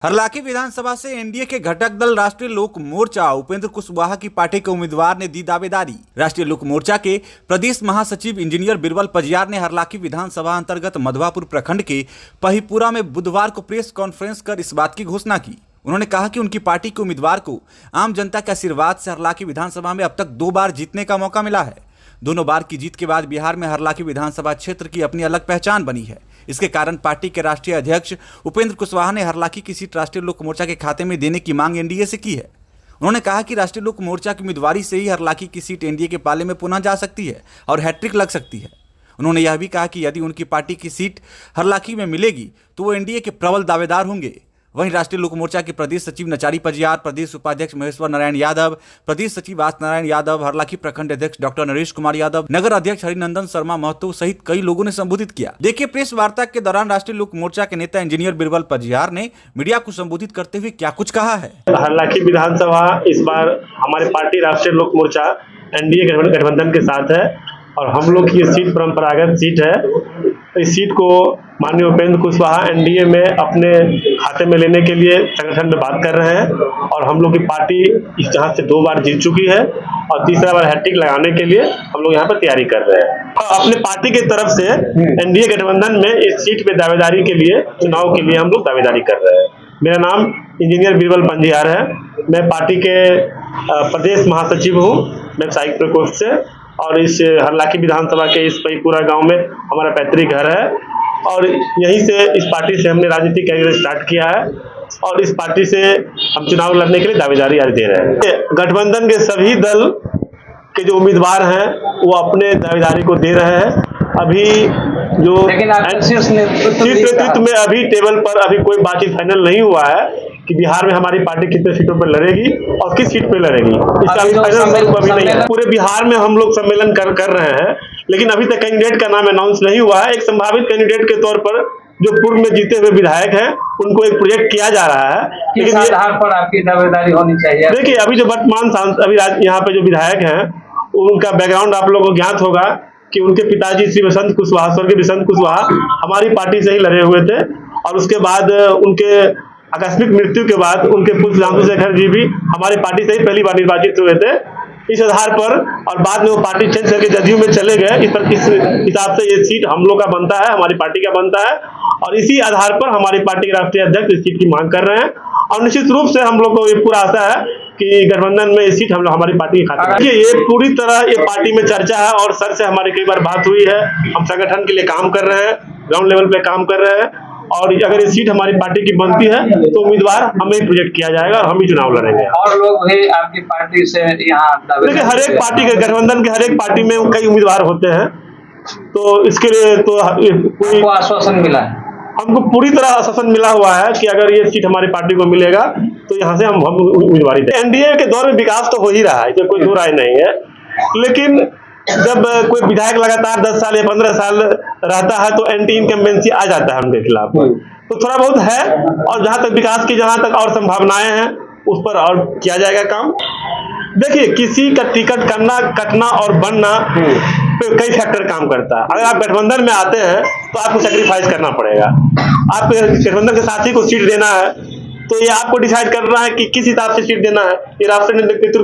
हरलाखी विधानसभा से एनडीए के घटक दल राष्ट्रीय लोक मोर्चा उपेंद्र कुशवाहा की पार्टी के उम्मीदवार ने दी दावेदारी। राष्ट्रीय लोक मोर्चा के प्रदेश महासचिव इंजीनियर बिरबल पजियार ने हरलाखी विधानसभा अंतर्गत मधवापुर प्रखंड के पहिपुरा में बुधवार को प्रेस कॉन्फ्रेंस कर इस बात की घोषणा की। उन्होंने कहा कि उनकी पार्टी के उम्मीदवार को आम जनता के आशीर्वाद से हरलाखी विधानसभा में अब तक 2 बार जीतने का मौका मिला है। दोनों बार की जीत के बाद बिहार में हरलाखी विधानसभा क्षेत्र की अपनी अलग पहचान बनी है। इसके कारण पार्टी के राष्ट्रीय अध्यक्ष उपेंद्र कुशवाहा ने हरलाखी की सीट राष्ट्रीय लोक मोर्चा के खाते में देने की मांग एनडीए से की है। उन्होंने कहा कि राष्ट्रीय लोक मोर्चा की उम्मीदवारी से ही हरलाखी की सीट एनडीए के पाले में पुनः जा सकती है और हैट्रिक लग सकती है। उन्होंने यह भी कहा कि यदि उनकी पार्टी की सीट हरलाखी में मिलेगी तो वो एनडीए के प्रबल दावेदार होंगे। वहीं राष्ट्रीय लोक मोर्चा के प्रदेश सचिव नचारी पजियार, प्रदेश उपाध्यक्ष महेश्वर नारायण यादव, प्रदेश सचिव आस नारायण यादव, हरलाखी प्रखंड अध्यक्ष डॉक्टर नरेश कुमार यादव, नगर अध्यक्ष हरिनंदन शर्मा महतो सहित कई लोगों ने संबोधित किया। देखिए प्रेस वार्ता के दौरान राष्ट्रीय लोक मोर्चा के नेता इंजीनियर बिरबल पजियार ने मीडिया को संबोधित करते हुए क्या कुछ कहा है। हरलाखी विधानसभा इस बार हमारे पार्टी राष्ट्रीय लोक मोर्चा एनडीए गठबंधन के साथ है और हम लोग की सीट परंपरागत सीट है। इस सीट को माननीय उपेंद्र कुशवाहा एनडीए में अपने खाते में लेने के लिए संगठन में बात कर रहे हैं और हम लोग की पार्टी इस जहां से 2 बार जीत चुकी है और तीसरा बार हैट्रिक लगाने के लिए हम लोग यहाँ पर तैयारी कर रहे हैं। अपने पार्टी की तरफ से एनडीए गठबंधन में इस सीट पे दावेदारी के लिए चुनाव के लिए हम लोग दावेदारी कर रहे हैं। मेरा नाम इंजीनियर बिरबल पजियार है। मैं पार्टी के प्रदेश महासचिव हूँ व्यावसायिक प्रकोष्ठ से और इस हरलाखी विधानसभा के इस पहिपुरा गांव में हमारा पैतृक घर है और यहीं से इस पार्टी से हमने राजनीतिक कैरियर स्टार्ट किया है और इस पार्टी से हम चुनाव लड़ने के लिए दावेदारी आज दे रहे हैं। गठबंधन के सभी दल के जो उम्मीदवार हैं वो अपने दावेदारी को दे रहे हैं। अभी जो शीर्ष नेतृत्व में अभी टेबल पर अभी कोई बातचीत फाइनल नहीं हुआ है कि बिहार में हमारी पार्टी कितने सीटों पर लड़ेगी और किस सीट पे लड़ेगी, इसका फाइनल अभी नहीं है। पूरे बिहार में हम लोग सम्मेलन कर रहे हैं लेकिन अभी तक कैंडिडेट का नाम अनाउंस नहीं हुआ है। एक संभावित कैंडिडेट के तौर पर जो पूर्व में जीते हुए विधायक हैं उनको एक प्रोजेक्ट किया जा रहा है। लेकिन आधार पर आपकी दावेदारी होनी चाहिए। देखिए अभी जो वर्तमान अभी यहाँ पे जो विधायक हैं उनका बैकग्राउंड आप लोगों को ज्ञात होगा कि उनके पिताजी श्री बसंत कुशवाहा, स्वर्गीय बसंत कुशवाहा हमारी पार्टी से ही लड़े हुए थे और उसके बाद उनके आकस्मिक मृत्यु के बाद उनके पुत्र रामू शेखर जी भी हमारी पार्टी से ही पहली बार निर्वाचित हुए थे। इस आधार पर और बाद में वो पार्टी चेंज करके जदयू में चले गए। इस हिसाब से ये सीट हम लोग का बनता है, हमारी पार्टी का बनता है और इसी आधार पर हमारी पार्टी के राष्ट्रीय अध्यक्ष इस सीट की मांग कर रहे हैं और निश्चित रूप से हम लोग को ये पूरा आशा है कि गठबंधन में ये सीट हम लोग हमारी पार्टी के खाते में। ये पूरी तरह ये पार्टी में चर्चा है और सर से हमारी कई बार बात हुई है। हम संगठन के लिए काम कर रहे हैं, ग्राउंड लेवल पे काम कर रहे हैं और अगर ये सीट हमारी पार्टी की बनती है तो उम्मीदवार हमें ही प्रोजेक्ट किया जाएगा और हम ही चुनाव लड़ेंगे। और लोग भी आपकी पार्टी से यहाँ देखिए हर एक पार्टी के गठबंधन के हर एक पार्टी में कई उम्मीदवार होते हैं तो इसके लिए तो कोई आश्वासन मिला है, हमको पूरी तरह आश्वासन मिला हुआ है कि अगर ये सीट हमारी पार्टी को मिलेगा तो यहाँ से हम उम्मीदवारी दें। एनडीए के दौर में विकास तो हो ही रहा है, इसमें कोई दो राय नहीं है, लेकिन जब कोई विधायक लगातार 10 साल या 15 साल रहता है तो एंटी इनकम्बेंसी आ जाता है उनके खिलाफ, तो थोड़ा बहुत है और जहां तक विकास की जहां तक और संभावनाएं हैं उस पर और किया जाएगा काम। देखिए किसी का टिकट करना, कटना और बनना पे कई फैक्टर काम करता है। अगर आप गठबंधन में आते हैं तो आपको सेक्रीफाइस करना पड़ेगा। आप गठबंधन के साथी को सीट देना है तो ये आपको डिसाइड करना है कि किस हिसाब से सीट देना है। ये राष्ट्रीय नेतृत्व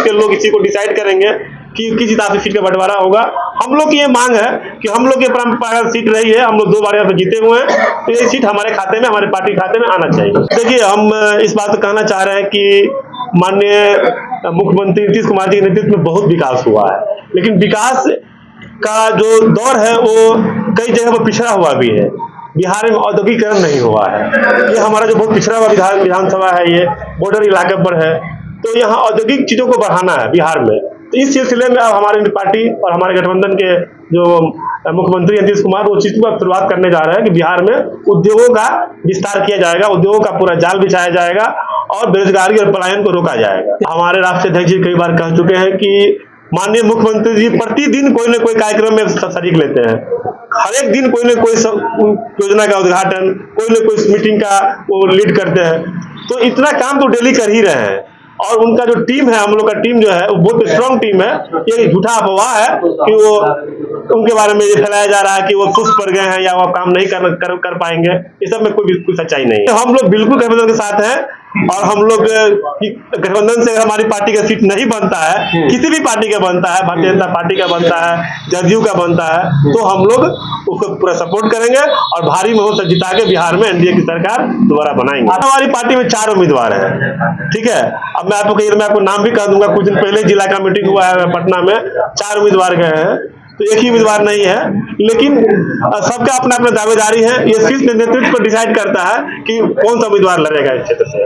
के लोग इसी को डिसाइड करेंगे कि किस हिसाब से सीट का बंटवारा होगा। हम लोग की ये मांग है कि हम लोग की परंपरागत सीट रही है, हम लोग 2 बार यहाँ पे जीते हुए हैं तो ये सीट हमारे खाते में, हमारे पार्टी खाते में आना चाहिए। देखिए हम इस बात को कहना चाह रहे हैं कि माननीय मुख्यमंत्री नीतीश कुमार जी के नेतृत्व में बहुत विकास हुआ है, लेकिन विकास का जो दौर है वो कई जगह पर पिछड़ा हुआ भी है। बिहार में औद्योगिकरण नहीं हुआ है। ये हमारा जो बहुत पिछड़ा हुआ विधानसभा है, ये बॉर्डर इलाके पर है, तो यहाँ औद्योगिक चीजों को बढ़ाना है बिहार में। तो इस सिलसिले में अब हमारी पार्टी और हमारे गठबंधन के जो मुख्यमंत्री नीतीश कुमार वो चीज को शुरुआत करने जा रहे हैं कि बिहार में उद्योगों का विस्तार किया जाएगा, उद्योगों का पूरा जाल बिछाया जाएगा और बेरोजगारी और पलायन को रोका जाएगा। हमारे राष्ट्रीय अध्यक्ष जी कई बार कह चुके हैं कि माननीय मुख्यमंत्री जी प्रतिदिन कोई न कोई कार्यक्रम में शरीक लेते हैं। हर एक दिन कोई न कोई योजना का उद्घाटन, कोई न कोई मीटिंग का वो लीड करते हैं, तो इतना काम तो डेली कर ही रहे हैं। और उनका जो टीम है, हम लोग का टीम जो है वो बहुत स्ट्रांग टीम है। ये झूठा अफवाह है कि वो उनके बारे में ये फैलाया जा रहा है कि वो सुस्त पड़ गए हैं या वो काम नहीं कर पाएंगे। इस सब में कोई सच्चाई नहीं है। हम लोग बिल्कुल गठबंधन के साथ हैं और हम लोग गठबंधन से हमारी पार्टी का सीट नहीं बनता है, किसी भी पार्टी का बनता है, भारतीय जनता पार्टी का बनता है, जदयू का बनता है, तो हम लोग उसको पूरा सपोर्ट करेंगे और भारी बहुमत से जिता के बिहार में एनडीए की सरकार दोबारा बनाएंगे। हमारी पार्टी में 4 उम्मीदवार हैं, ठीक है। अब मैं आपको नाम भी कह दूंगा। कुछ दिन पहले जिला का मीटिंग हुआ है पटना में, 4 उम्मीदवार गए हैं, तो एक ही उम्मीदवार नहीं है, लेकिन सबका अपना अपना दावेदारी है। ये शीर्ष नेतृत्व पर डिसाइड करता है कि कौन सा उम्मीदवार लड़ेगा इस क्षेत्र से।